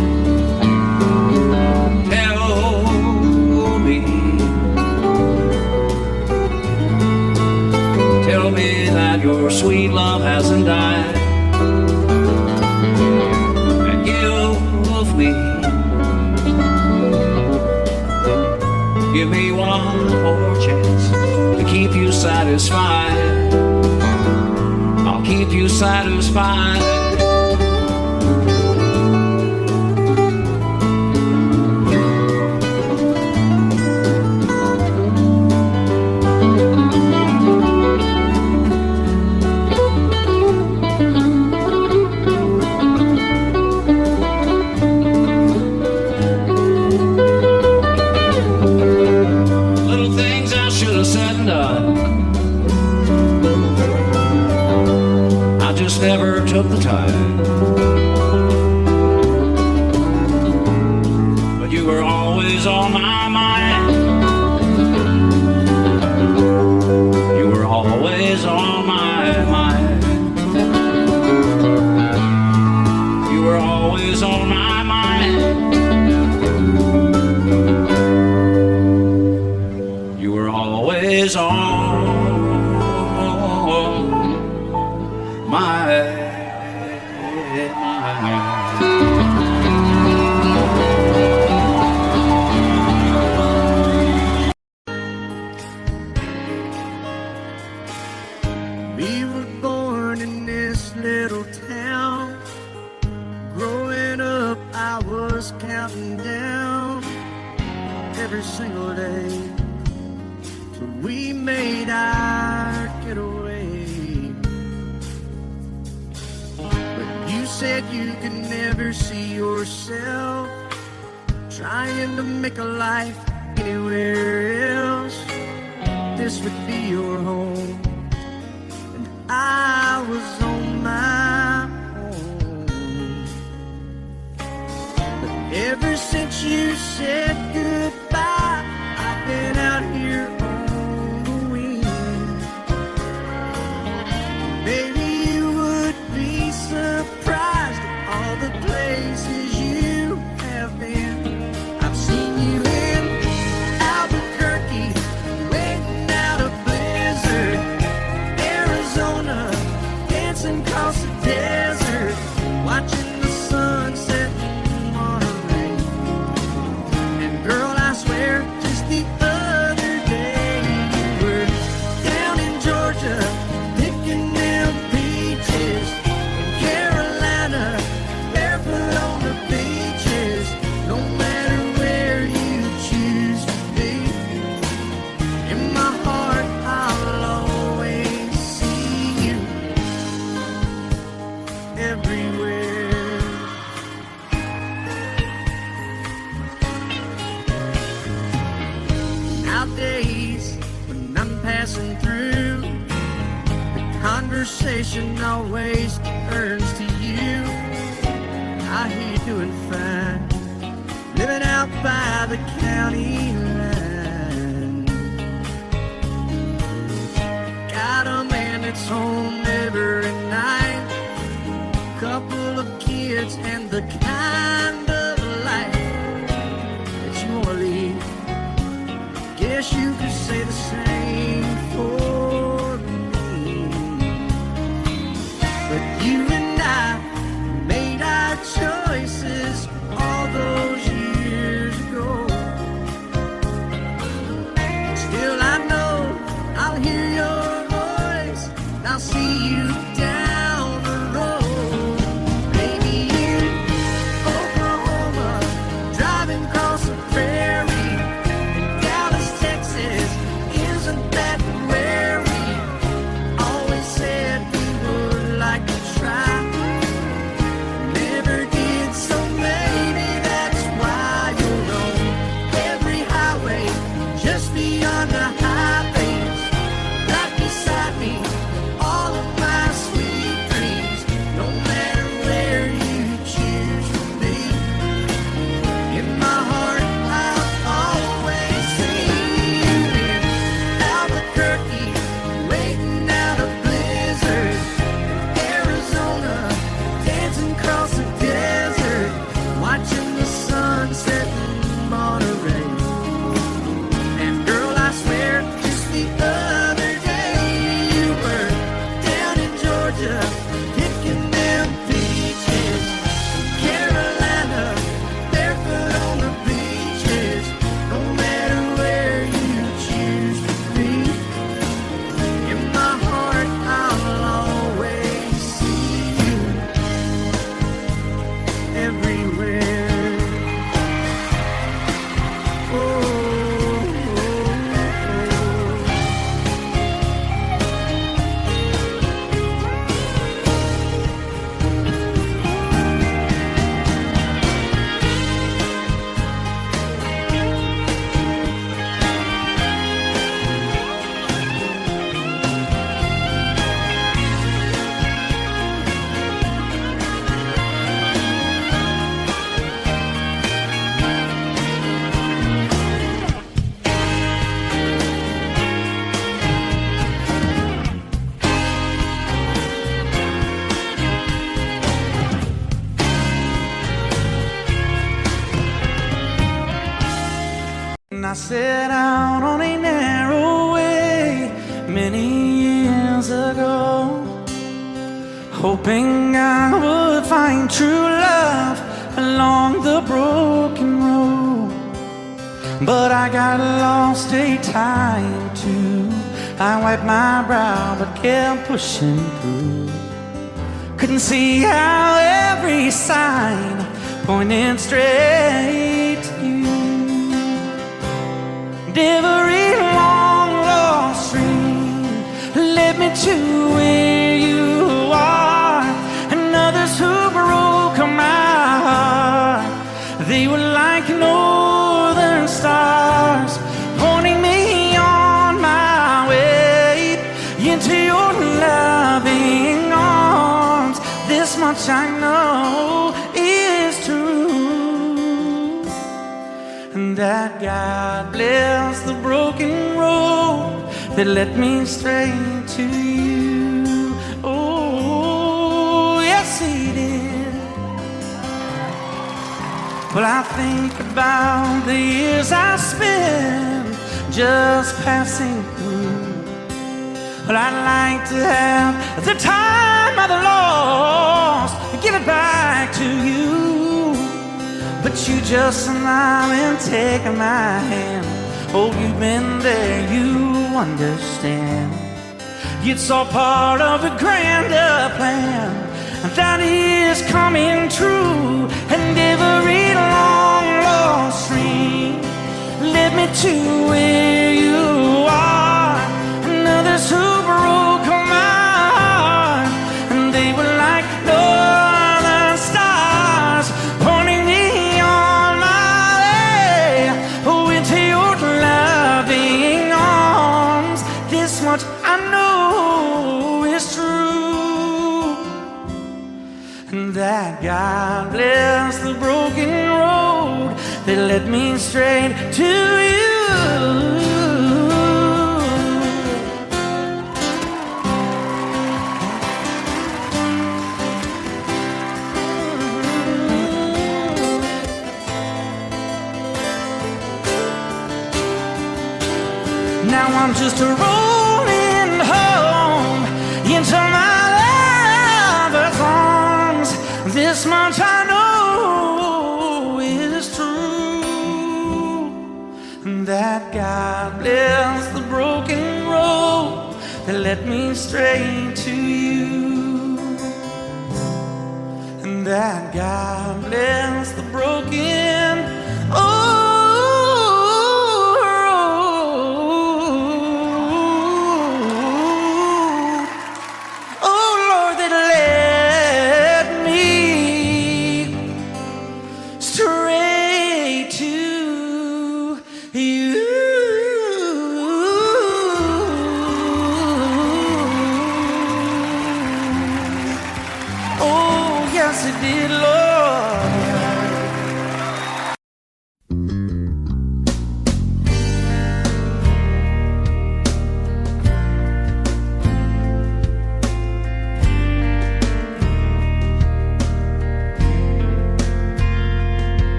Tell me that your sweet love hasn't died. And give me one more chance to keep you satisfied. I'll keep you satisfied. Never took the time, but you were always on my mind. You were always on my mind. You were always on my mind. You were always on my We were born in this little town. Growing up, I was counting down every single day till we made our getaway. But you said you could never see yourself trying to make a life anywhere else. This would be your home. I was on my own. But ever since you said goodbye, I've been out here on the wing. Maybe you would be surprised at all the places you have been. I've seen you in Albuquerque, waiting out a blizzard, Arizona, dancing across the desert, watching the sunset in Monterey. And girl, I swear, just the other day you were down in Georgia, picking them peaches. conversation always turns to you. I hear you doing fine, living out by the county line. Got a man that's home every night, couple of kids and the kind of life that you wanna lead. Guess you could say the same for me. But you and I made our choices all those years ago. Still I know I'll hear your voice and I'll see you down the road. Maybe in Oklahoma, driving across the prairie, in Dallas, Texas, isn't that where we always said we would like to try? Never did, so maybe that's why you'll know every highway just beyond the highways, right beside me, all of my sweet dreams, no matter where you choose to be. In my heart, I'll always see you in Albuquerque, waiting out a blizzard, Arizona, dancing across the desert, watching the sunset in Monterey. And girl, I swear, just the other day you were down in Georgia, picking them peaches. Carolina, barefoot on the beaches, no matter where you choose to be. In my heart, I'll always see you everywhere. Oh, oh, oh. And I set out on a narrow way many years ago, hoping I would find true love along the broken road. But I got lost a time or two. I wiped my brow but kept pushing through. Couldn't see how every sign pointed straight to you. Every long lost dream led me to where you are, and others who broke my heart, they were like northern stars, pointing me on my way into your loving arms. This much I know is true, and that God bless the broken road that led me straight to you. Oh, yes, He did. Well, I think about the years I spent just passing through. Well, I'd like to have the time I've lost, give it back to you. But you just smile and take my hand. Oh, you've been there, you understand. It's all part of a grander plan that is coming true. And every long lost dream led me to where you are, and others who broke my heart, and they were like northern stars, pointing me on my way into your loving arms. This much I know is true. that God bless the broken road that led me straight to you. Now I'm just rolling home into my lover's arms. This much I know is true, that God bless the broken road that led me straight to you, and that God bless the broken road.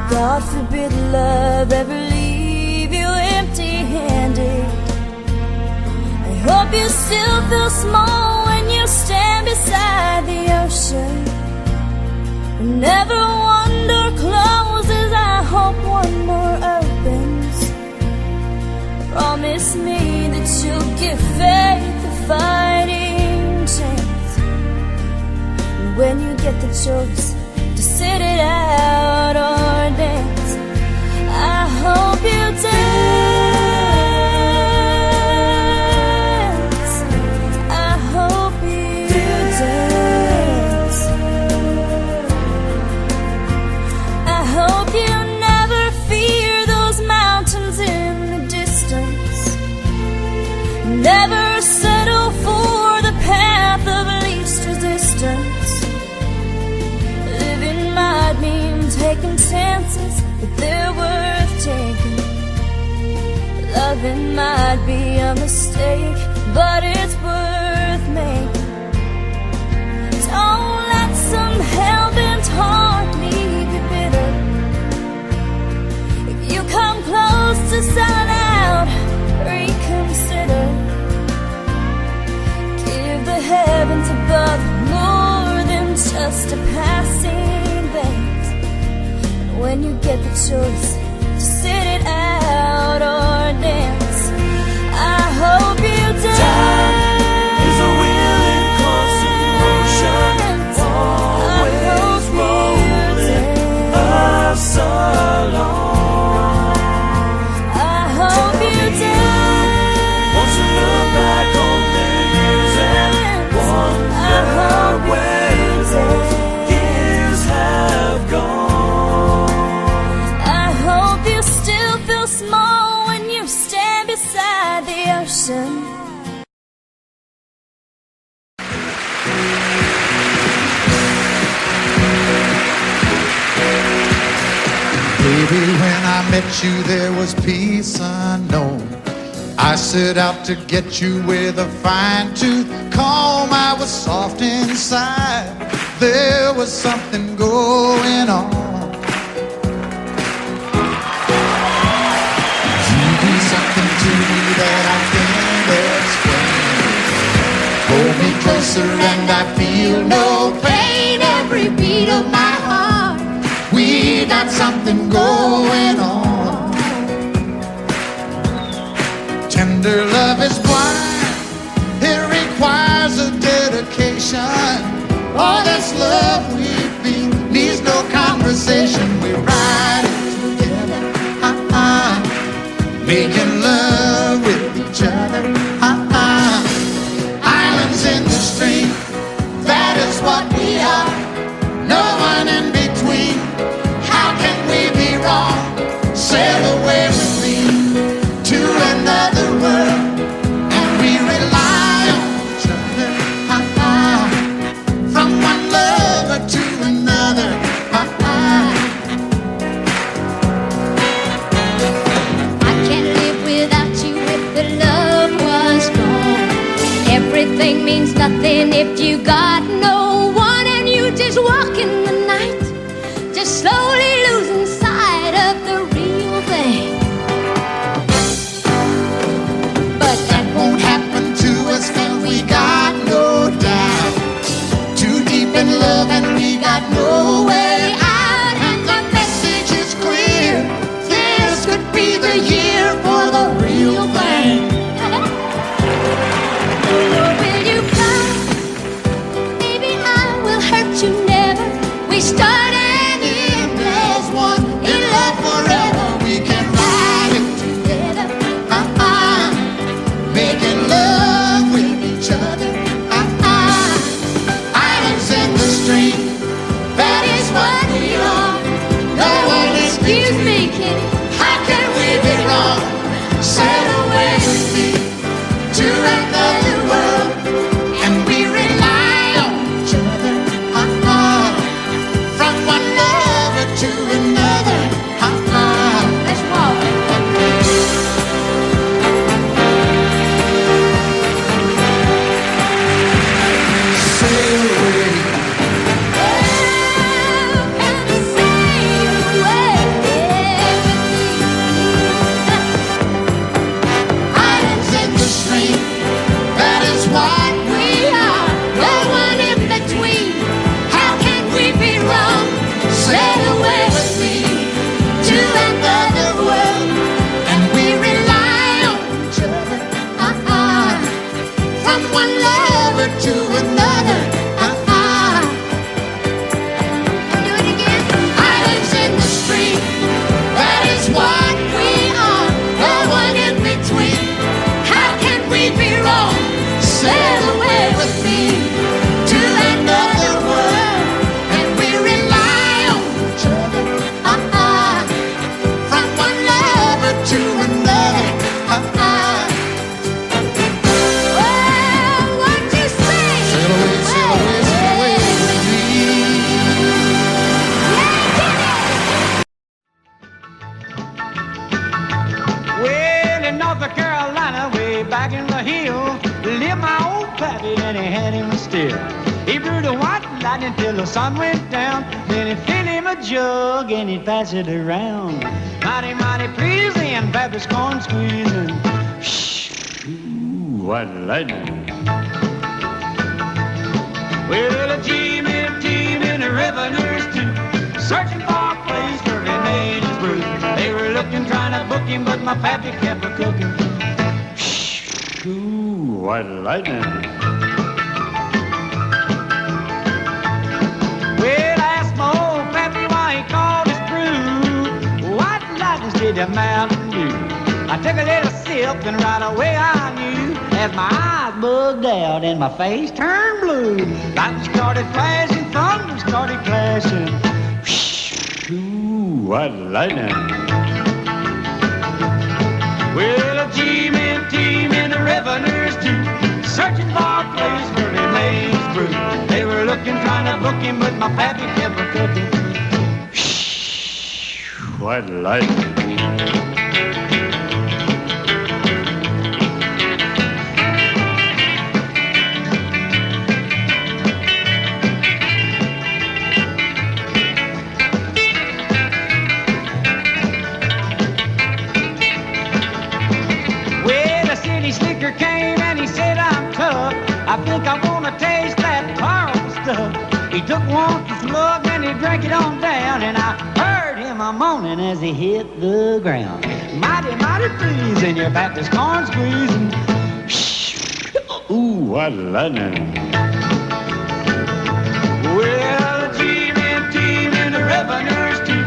God forbid love ever leave you empty-handed. I hope you still feel small when you stand beside the ocean. Whenever one door closes, I hope one more opens. Promise me that you'll give faith a fighting chance. And when you get the choice to sit it out or dance, I hope you dance. I hope you dance. I hope you never fear those mountains in the distance. Never settle for the path of least resistance. Might mean taking chances, but they're worth taking. Loving might be a mistake, but it's worth making. Don't let some hell-bent heart leave you bitter. If you come close to selling out, reconsider. Give the heavens above more than just a passing. When you get the choice to sit it out or dance, I hope you dance. Time is a willing constant motion, always rolling us along. I hope you dance. Once you look back on the years and wonder where those years have gone. Small when you stand beside the ocean. Baby, when I met you, there was peace unknown. I set out to get you with a fine-tooth comb. I was soft inside. There was something going on. Something to me that I can't explain. Hold me closer and I feel no pain. Every beat of my heart, we got something going on. Tender love is blind. It requires a dedication. making love with each other. Islands in the stream, that is what we are. No one in between. How can we be wrong? Sail away with me to another world, and we rely on each other. From one lover to another. I can't live without you if the love was gone. Everything means nothing if you got no one, and you just walk in the night, just slowly losing sight of the real thing. But that won't happen to us, and we got no doubt. Too deep in love and we got no way out, and the message is clear. This could be the year for the real thing. Will you cry? Baby, I will hurt you never. We start and end as one. In love forever, we can ride it together. Making love with each other. Islands in the stream, that is what we are. No one is Excuse me, kitty. How can we be wrong? Sail away with me to another world, and we rely on each other. From one lover to another. Let's walk. Sail away. Islands in the stream, that is what we are. No one in between. How can we be wrong? Sail away with me to another world, and we rely on each other. From one lover to another. Do it again. Islands in the stream, that is what we are. No one in between. How can we be wrong? Sail away with me to another world, and we rely on each other. From one lover to another. Well, what you say? Sail away, sail away, sail away with me. Well, in North Carolina, way back in the hills, lived my old pappy, and he had him a still. He brewed a white lightning till the sun went down. Then he filled him a jug and he'd pass it around. Mighty, mighty pleasing, pappy's corn squeezing. Ooh, what lightning. Well, a team in the revenues too, searching for a place where he made his brew. They were looking, trying to book him, but my pappy kept a cooking. Ooh, what lightning. Well, I asked my old pappy why he called his brew White Lightning's did the Mountain Dew. I took a little sip and right away I knew, as my eyes bugged out and my face turned blue. Lightning started flashing, thunder started clashing. Ooh, what lightning. Well, a team in the revenues too, searching for a place where he made his brew. They were looking, trying to book him, but my pappy kept a cooking. What lightning. Came and he said, I'm tough. I think I want to taste that powerful stuff. He took one slug and he drank it on down, and I heard him a moaning as he hit the ground. Mighty, mighty pleasing, your Baptist corn squeezing. Ooh, what lightning. Well, a team in the revenues too,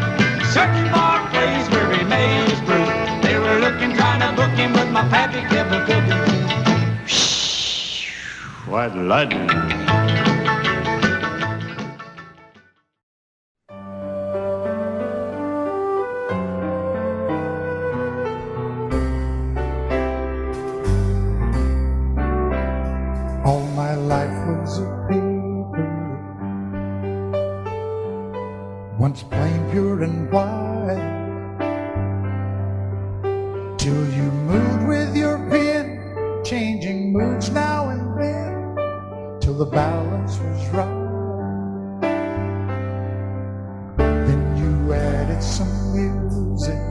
searching for a place where he made his brew. They were looking, trying to my pappy kept a cooking. What lightning. All my life was a paper, once plain, pure, and white, till you moved with your pen, changing moods now and then, till the balance was right. Then you added some music,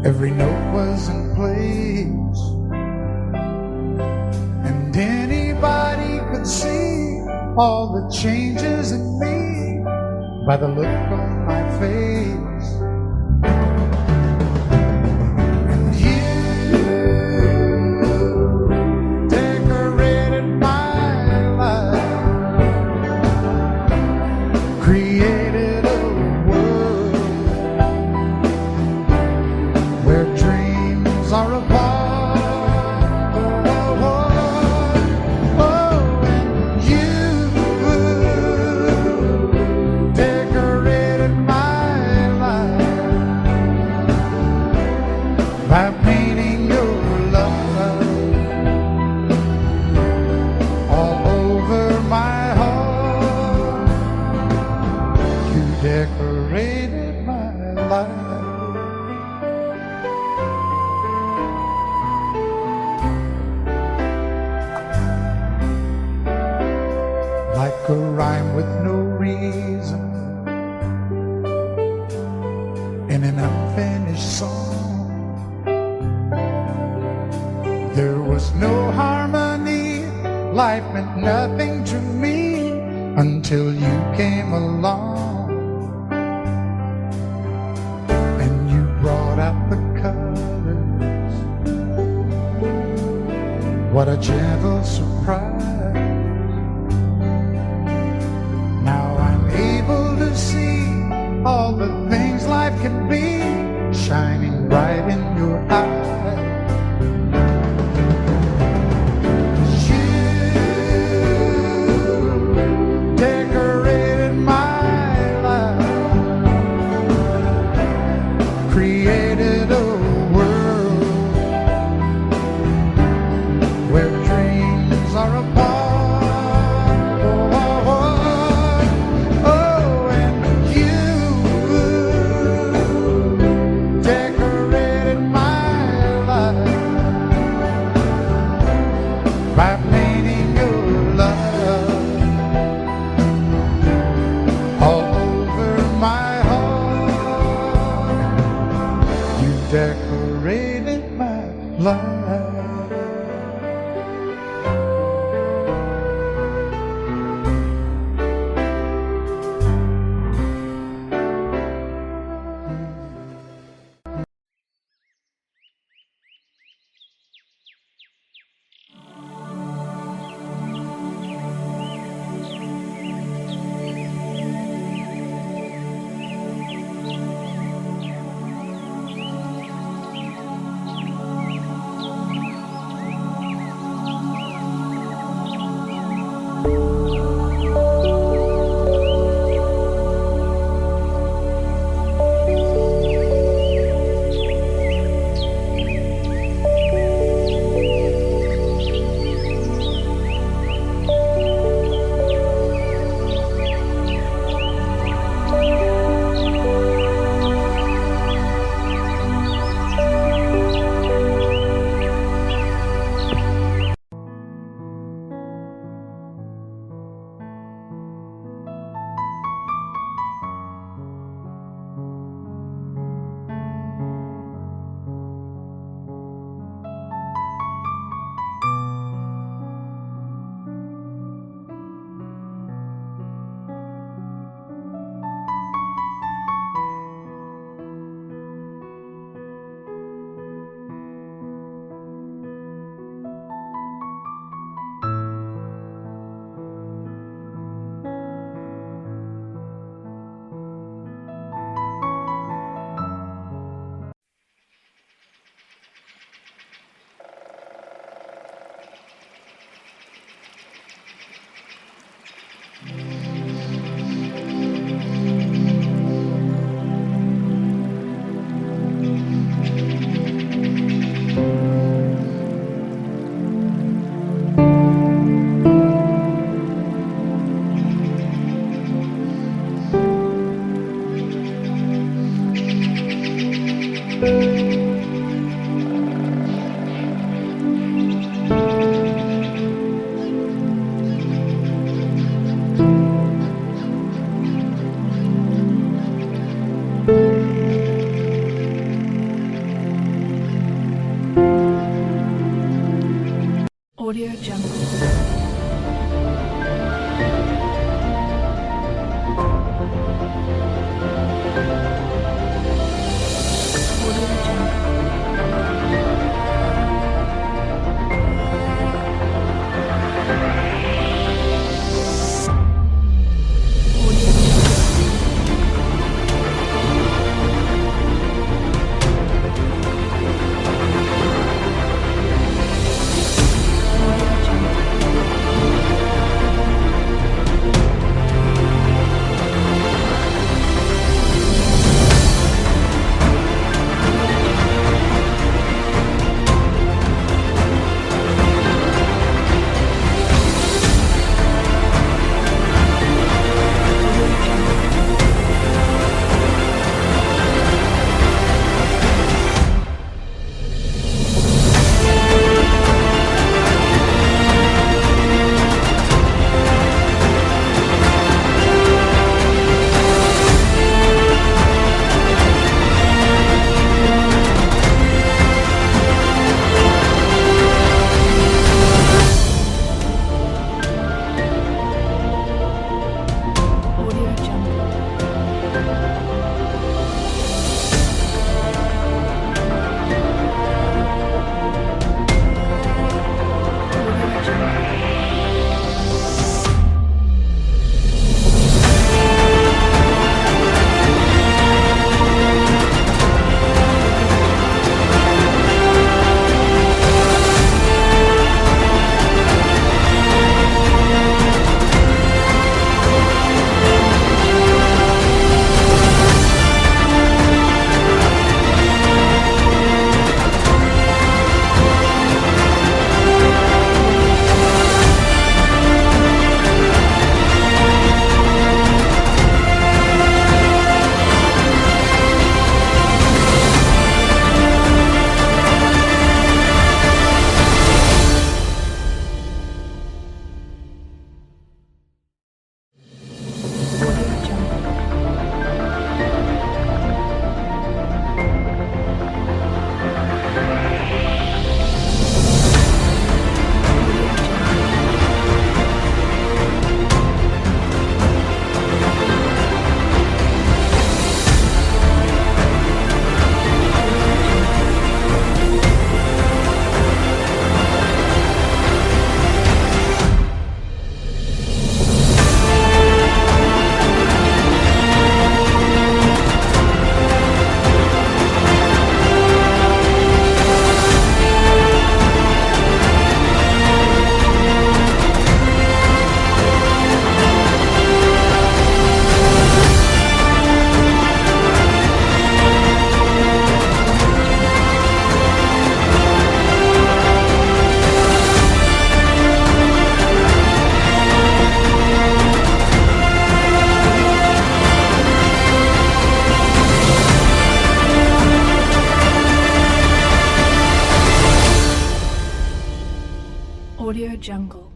every note was in place, and anybody could see all the changes in me by the look on my face. And you decorated my life, created a world where dreams are apart. By painting your love all over my heart, you decorated my life. Like a rhyme with no reason in an unfinished song, there was no harmony, life meant nothing to me until you came along. And you brought out the colors, what a gentle surprise. Now I'm able to see all the things life can be, shining bright in your eyes. Created a world where dreams are apart. Oh, and you decorated my life by painting your love all over my heart. You decorated my life. Audio Jungle. Audio Jungle.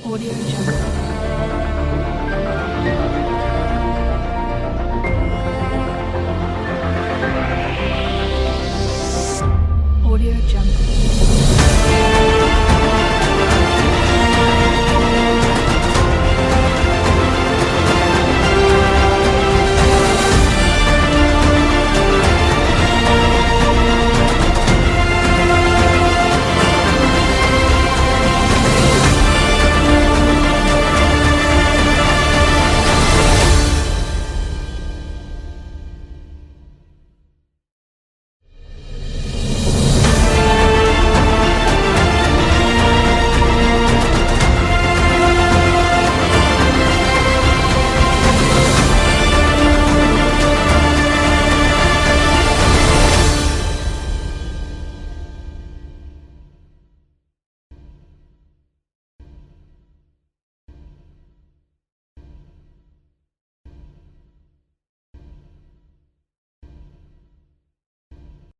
Audio Jungle.